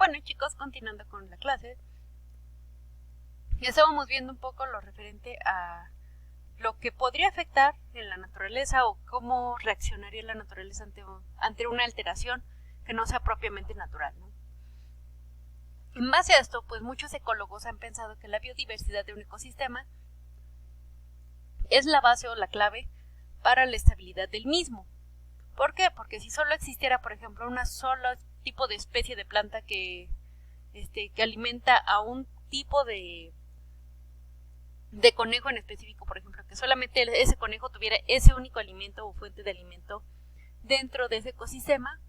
Bueno, chicos, continuando con la clase, ya estábamos viendo un poco lo referente a lo que podría afectar en la naturaleza o cómo reaccionaría la naturaleza ante una alteración que no sea propiamente natural, ¿no? En base a esto, pues muchos ecólogos han pensado que la biodiversidad de un ecosistema es la base o la clave para la estabilidad del mismo. ¿Por qué? Porque si solo existiera, por ejemplo, una sola tipo de especie de planta que alimenta a un tipo de conejo en específico, por ejemplo, que solamente ese conejo tuviera ese único alimento o fuente de alimento dentro de ese ecosistema,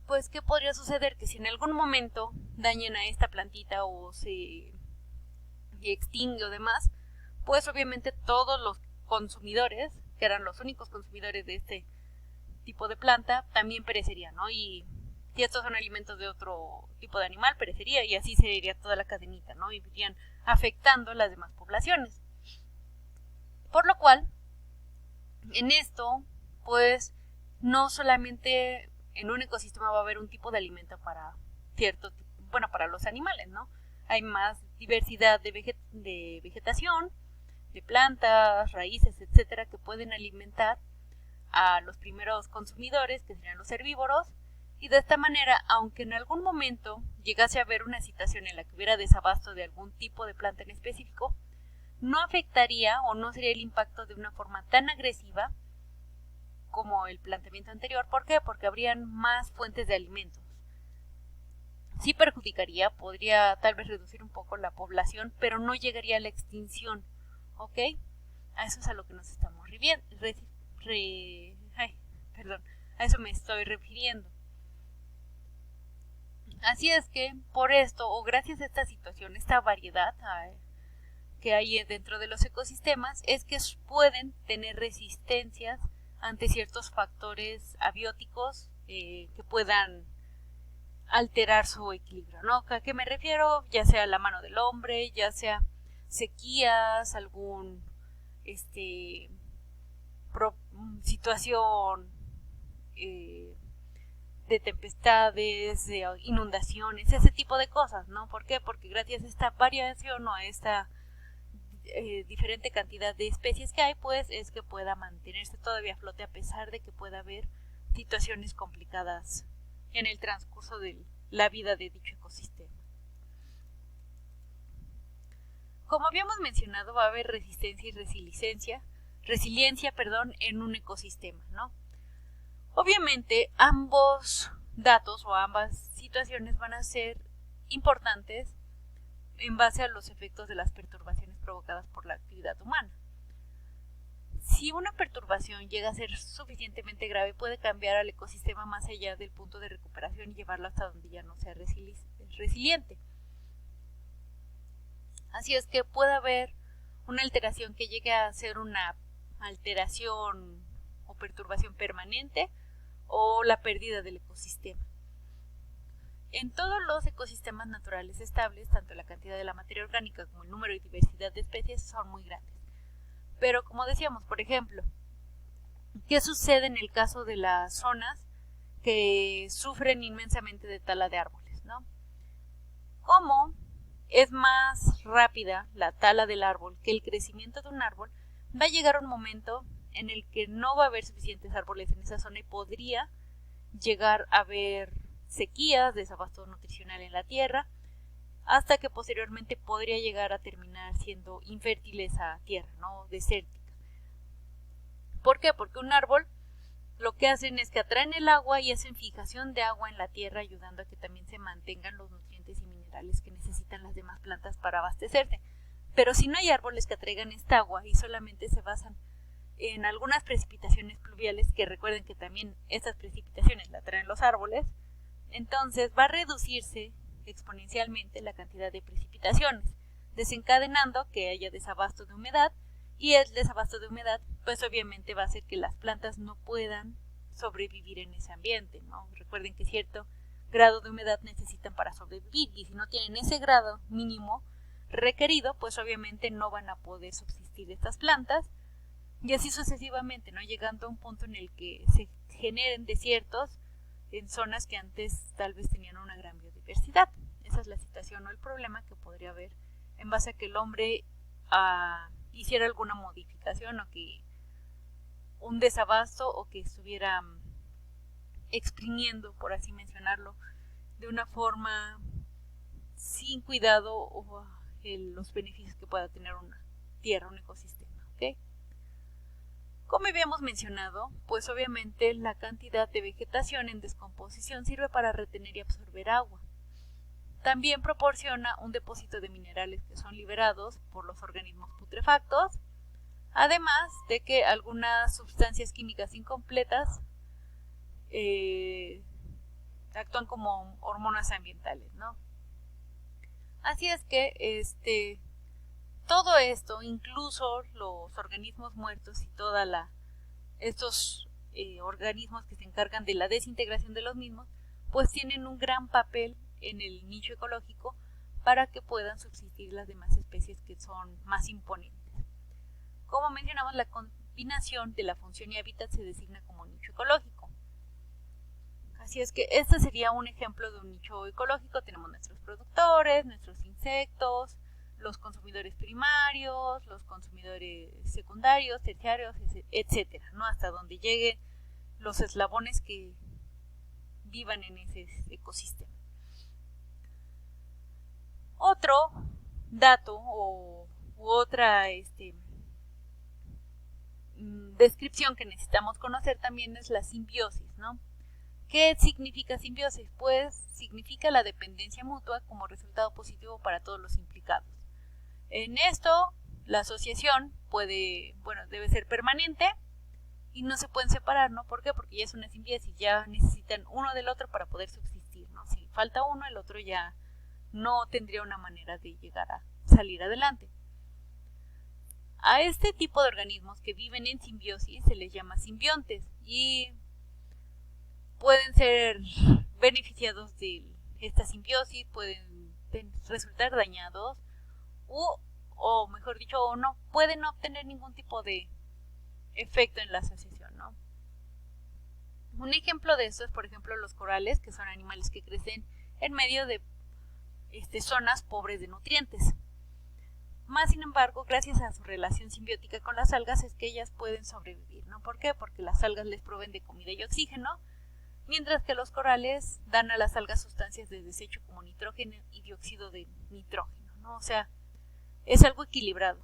pues ¿qué podría suceder? Que si en algún momento dañen a esta plantita o se extingue o demás, pues obviamente todos los consumidores, que eran los únicos consumidores de este tipo de planta, también perecerían, ¿no? Y si estos son alimentos de otro tipo de animal, perecería y así se iría toda la cadenita, ¿no? Y irían afectando las demás poblaciones. Por lo cual, en esto, pues, no solamente en un ecosistema va a haber un tipo de alimento para para los animales, ¿no? Hay más diversidad de vegetación, de plantas, raíces, etcétera, que pueden alimentar a los primeros consumidores, que serían los herbívoros, y de esta manera, aunque en algún momento llegase a haber una situación en la que hubiera desabasto de algún tipo de planta en específico, no afectaría o no sería el impacto de una forma tan agresiva como el planteamiento anterior. ¿Por qué? Porque habrían más fuentes de alimentos. Sí perjudicaría, podría tal vez reducir un poco la población, pero no llegaría a la extinción, ¿ok? A eso es a lo que nos estamos a eso me estoy refiriendo. Así es que por esto, o gracias a esta situación, esta variedad que hay dentro de los ecosistemas, es que pueden tener resistencias ante ciertos factores abióticos que puedan alterar su equilibrio, ¿no? ¿A qué me refiero? Ya sea la mano del hombre, ya sea sequías, algún situación de tempestades, de inundaciones, ese tipo de cosas, ¿no? ¿Por qué? Porque gracias a esta variación o a esta diferente cantidad de especies que hay, pues es que pueda mantenerse todavía a flote a pesar de que pueda haber situaciones complicadas en el transcurso de la vida de dicho ecosistema. Como habíamos mencionado, va a haber resistencia y resiliencia en un ecosistema, ¿no? Obviamente, ambos datos o ambas situaciones van a ser importantes en base a los efectos de las perturbaciones provocadas por la actividad humana. Si una perturbación llega a ser suficientemente grave, puede cambiar al ecosistema más allá del punto de recuperación y llevarlo hasta donde ya no sea resiliente. Así es que puede haber una alteración que llegue a ser una alteración o perturbación permanente o la pérdida del ecosistema. En todos los ecosistemas naturales estables, tanto la cantidad de la materia orgánica como el número y diversidad de especies son muy grandes. Pero como decíamos, por ejemplo, ¿qué sucede en el caso de las zonas que sufren inmensamente de tala de árboles, ¿no? ¿Cómo es más rápida la tala del árbol que el crecimiento de un árbol? Va a llegar un momento en el que no va a haber suficientes árboles en esa zona y podría llegar a haber sequías, desabasto nutricional en la tierra, hasta que posteriormente podría llegar a terminar siendo infértil esa tierra, ¿no? Desértica. ¿Por qué? Porque un árbol lo que hacen es que atraen el agua y hacen fijación de agua en la tierra, ayudando a que también se mantengan los nutrientes y minerales que necesitan las demás plantas para abastecerse. Pero si no hay árboles que atraigan esta agua y solamente se basan en algunas precipitaciones pluviales, que recuerden que también estas precipitaciones las traen los árboles, entonces va a reducirse exponencialmente la cantidad de precipitaciones, desencadenando que haya desabasto de humedad, y el desabasto de humedad pues obviamente va a hacer que las plantas no puedan sobrevivir en ese ambiente, ¿no? Recuerden que cierto grado de humedad necesitan para sobrevivir, y si no tienen ese grado mínimo requerido, pues obviamente no van a poder subsistir estas plantas, y así sucesivamente, ¿no? Llegando a un punto en el que se generen desiertos en zonas que antes tal vez tenían una gran biodiversidad. esa es la situación o el problema que podría haber en base a que el hombre hiciera alguna modificación o que un desabasto o que estuviera exprimiendo, por así mencionarlo, de una forma sin cuidado o los beneficios que pueda tener una tierra, un ecosistema, ¿ok? Como habíamos mencionado, pues obviamente la cantidad de vegetación en descomposición sirve para retener y absorber agua. También proporciona un depósito de minerales que son liberados por los organismos putrefactos, además de que algunas sustancias químicas incompletas actúan como hormonas ambientales, ¿no? Así es que todo esto, incluso los organismos muertos y estos organismos que se encargan de la desintegración de los mismos, pues tienen un gran papel en el nicho ecológico para que puedan subsistir las demás especies que son más imponentes. Como mencionamos, la combinación de la función y hábitat se designa como nicho ecológico. Así es que este sería un ejemplo de un nicho ecológico. Tenemos nuestros productores, nuestros insectos, los consumidores primarios, los consumidores secundarios, terciarios, etcétera, ¿no? Hasta donde lleguen los eslabones que vivan en ese ecosistema. Otro dato u otra descripción que necesitamos conocer también es la simbiosis, ¿no? ¿Qué significa simbiosis? Pues significa la dependencia mutua como resultado positivo para todos los implicados. En esto, la asociación debe ser permanente y no se pueden separar, ¿no? ¿Por qué? Porque ya es una simbiosis, ya necesitan uno del otro para poder subsistir, ¿no? Si falta uno, el otro ya no tendría una manera de llegar a salir adelante. A este tipo de organismos que viven en simbiosis se les llama simbiontes y pueden ser beneficiados de esta simbiosis, pueden resultar dañados o mejor dicho, o no pueden no obtener ningún tipo de efecto en la asociación, ¿no? Un ejemplo de esto es, por ejemplo, los corales, que son animales que crecen en medio de zonas pobres de nutrientes. Más sin embargo, gracias a su relación simbiótica con las algas es que ellas pueden sobrevivir, ¿no? ¿Por qué? Porque las algas les proveen de comida y oxígeno, mientras que los corales dan a las algas sustancias de desecho como nitrógeno y dióxido de nitrógeno, ¿no? O sea, es algo equilibrado,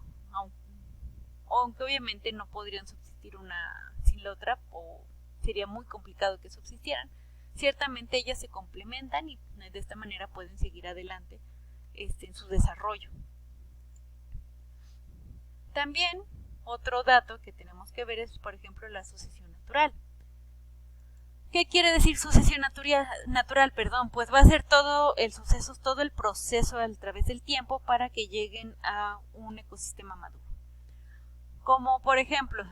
aunque obviamente no podrían subsistir una sin la otra, o sería muy complicado que subsistieran. Ciertamente ellas se complementan y de esta manera pueden seguir adelante en su desarrollo. También otro dato que tenemos que ver es, por ejemplo, la sucesión natural. ¿Qué quiere decir sucesión natural? Pues va a ser todo el proceso a través del tiempo para que lleguen a un ecosistema maduro. Como por ejemplo,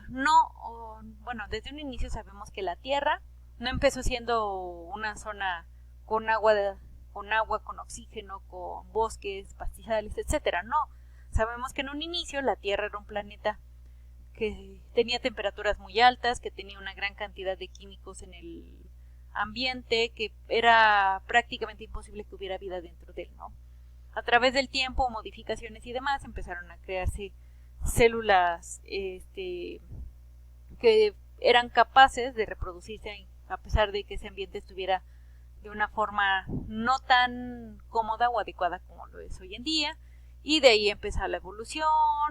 desde un inicio sabemos que la Tierra no empezó siendo una zona con agua, con oxígeno, con bosques, pastizales, etcétera. No, sabemos que en un inicio la Tierra era un planeta que tenía temperaturas muy altas, que tenía una gran cantidad de químicos en el ambiente, que era prácticamente imposible que hubiera vida dentro de él, ¿no? A través del tiempo, modificaciones y demás, empezaron a crearse células que eran capaces de reproducirse a pesar de que ese ambiente estuviera de una forma no tan cómoda o adecuada como lo es hoy en día. Y de ahí empezó la evolución,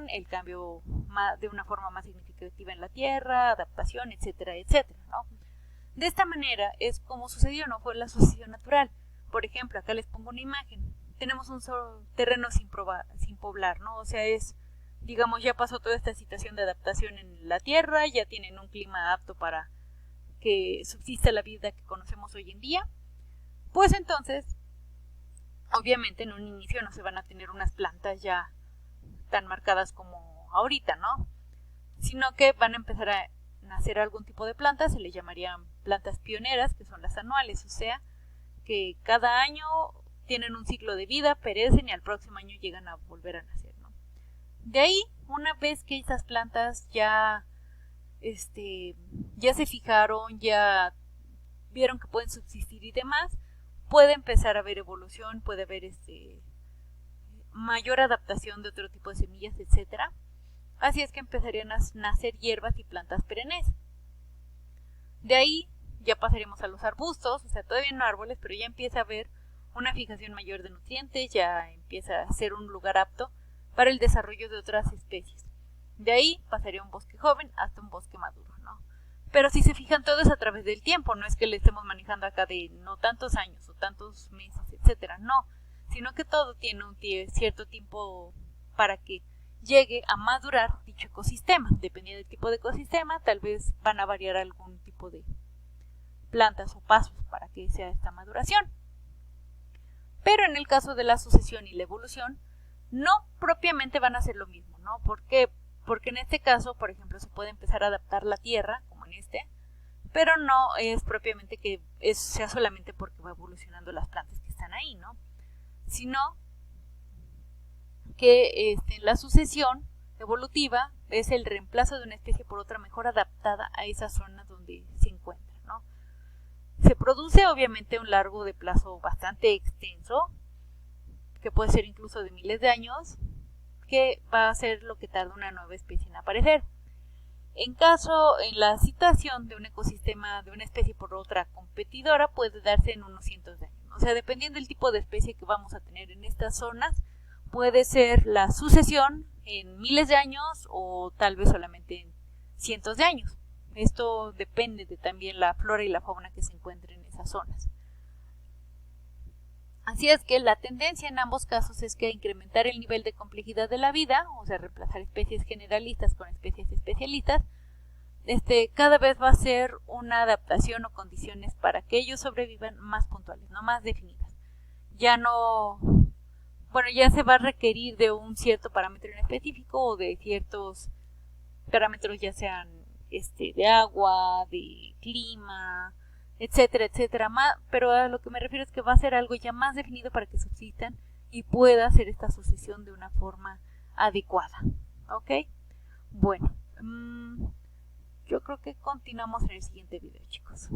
el cambio de una forma más significativa en la Tierra, adaptación, etcétera, etcétera, ¿no? De esta manera es como sucedió, no fue la sucesión natural. Por ejemplo, acá les pongo una imagen. Tenemos un solo terreno sin poblar, ¿no? O sea, digamos, ya pasó toda esta situación de adaptación en la Tierra, ya tienen un clima apto para que subsista la vida que conocemos hoy en día. Pues entonces, obviamente en un inicio no se van a tener unas plantas ya tan marcadas como ahorita, ¿no? Sino que van a empezar a nacer algún tipo de plantas, se les llamarían plantas pioneras, que son las anuales, o sea, que cada año tienen un ciclo de vida, perecen y al próximo año llegan a volver a nacer, ¿no? De ahí, una vez que esas plantas ya se fijaron, ya vieron que pueden subsistir y demás, puede empezar a haber evolución, puede haber mayor adaptación de otro tipo de semillas, etcétera. Así es que empezarían a nacer hierbas y plantas perennes. De ahí ya pasaríamos a los arbustos, o sea, todavía no árboles, pero ya empieza a haber una fijación mayor de nutrientes, ya empieza a ser un lugar apto para el desarrollo de otras especies. De ahí pasaría un bosque joven hasta un bosque maduro, ¿no? Pero si se fijan, todo es a través del tiempo, no es que le estemos manejando acá de no tantos años o tantos meses, etcétera, no, sino que todo tiene un cierto tiempo para que llegue a madurar dicho ecosistema. Dependiendo del tipo de ecosistema, tal vez van a variar algún tipo de plantas o pasos para que sea esta maduración. Pero en el caso de la sucesión y la evolución, no propiamente van a ser lo mismo, ¿no? ¿Por qué? Porque en este caso, por ejemplo, se puede empezar a adaptar la tierra, como en pero no es propiamente que sea solamente porque va evolucionando las plantas que están ahí, ¿no? Sino que la sucesión evolutiva es el reemplazo de una especie por otra mejor adaptada a esa zona donde se encuentra, ¿no? Se produce obviamente a un largo de plazo bastante extenso, que puede ser incluso de miles de años, que va a ser lo que tarda una nueva especie en aparecer. En la situación de un ecosistema de una especie por otra competidora puede darse en unos cientos de años. O sea, dependiendo del tipo de especie que vamos a tener en estas zonas, puede ser la sucesión en miles de años o tal vez solamente en cientos de años. Esto depende de también la flora y la fauna que se encuentren en esas zonas. Así es que la tendencia en ambos casos es que incrementar el nivel de complejidad de la vida, o sea, reemplazar especies generalistas con especies especialistas, cada vez va a ser una adaptación o condiciones para que ellos sobrevivan más puntuales, no más definidas. Ya se va a requerir de un cierto parámetro en específico o de ciertos parámetros, ya sean de agua, de clima, etcétera, etcétera, pero a lo que me refiero es que va a ser algo ya más definido para que subsistan y pueda hacer esta sucesión de una forma adecuada, ¿ok? Bueno, yo creo que continuamos en el siguiente video, chicos.